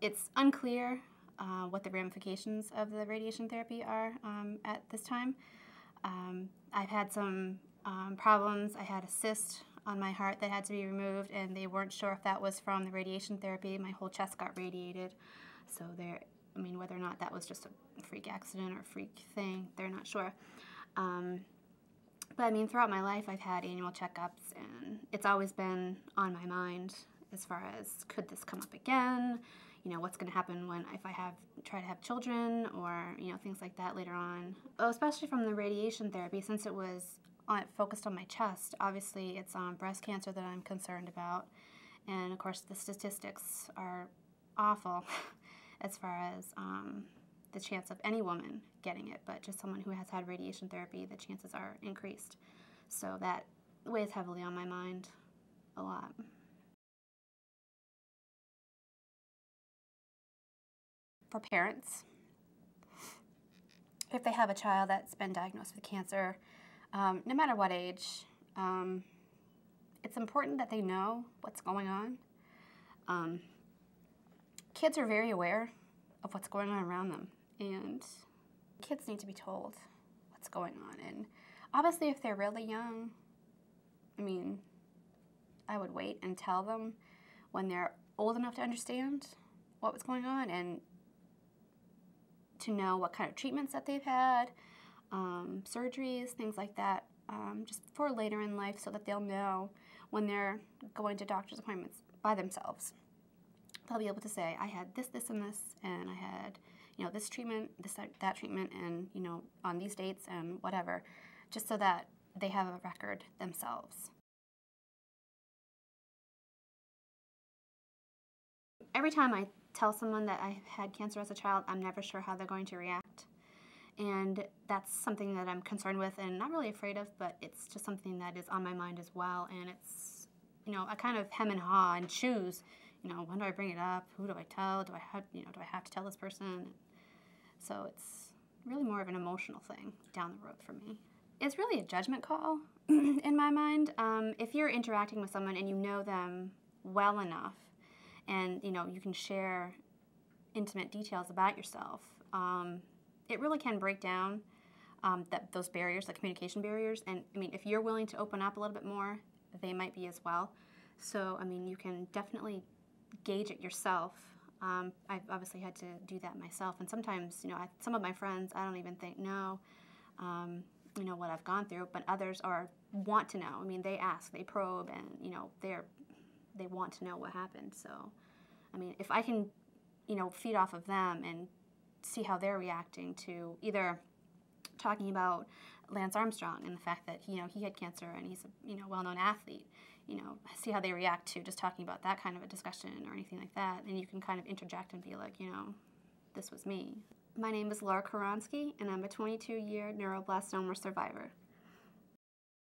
It's unclear what the ramifications of the radiation therapy are at this time. I've had some problems. I had a cyst on my heart that had to be removed, and they weren't sure if that was from the radiation therapy. My whole chest got radiated. So I mean, whether or not that was just a freak accident or a freak thing, they're not sure. But I mean, throughout my life, I've had annual checkups, and it's always been on my mind as far as, could this come up again? You know, what's going to happen if I try to have children, or, you know, things like that later on. Well, especially from the radiation therapy, since it was focused on my chest, obviously it's breast cancer that I'm concerned about. And of course, the statistics are awful as far as the chance of any woman getting it, but just someone who has had radiation therapy, the chances are increased. So that weighs heavily on my mind a lot. For parents, if they have a child that's been diagnosed with cancer, no matter what age, it's important that they know what's going on. Kids are very aware of what's going on around them, and kids need to be told what's going on. And obviously, if they're really young, I mean, I would wait and tell them when they're old enough to understand what was going on and to know what kind of treatments that they've had, surgeries, things like that, just for later in life, so that they'll know when they're going to doctor's appointments by themselves. They'll be able to say, I had this, this, and this, and I had, you know, this treatment, this, that treatment, and, you know, on these dates and whatever, just so that they have a record themselves. Every time I tell someone that I had cancer as a child, I'm never sure how they're going to react. And that's something that I'm concerned with and not really afraid of, but it's just something that is on my mind as well. And it's, you know, I kind of hem and haw and choose, you know, when do I bring it up? Who do I tell? Do I have to tell this person? So it's really more of an emotional thing down the road for me. It's really a judgment call in my mind. If you're interacting with someone and you know them well enough, and, you know, you can share intimate details about yourself, it really can break down those barriers, the communication barriers. And, I mean, if you're willing to open up a little bit more, they might be as well. So, I mean, you can definitely gauge it yourself. I've obviously had to do that myself. And sometimes, you know, some of my friends, I don't even think know, you know, what I've gone through, but others want to know. I mean, they ask, they probe, and, you know, they want to know what happened. So, I mean, if I can, you know, feed off of them and see how they're reacting to either talking about Lance Armstrong and the fact that, you know, he had cancer and he's a, you know, well-known athlete, you know, see how they react to just talking about that kind of a discussion or anything like that, and you can kind of interject and be like, you know, this was me. My name is Laura Koronsky, and I'm a 22-year neuroblastoma survivor.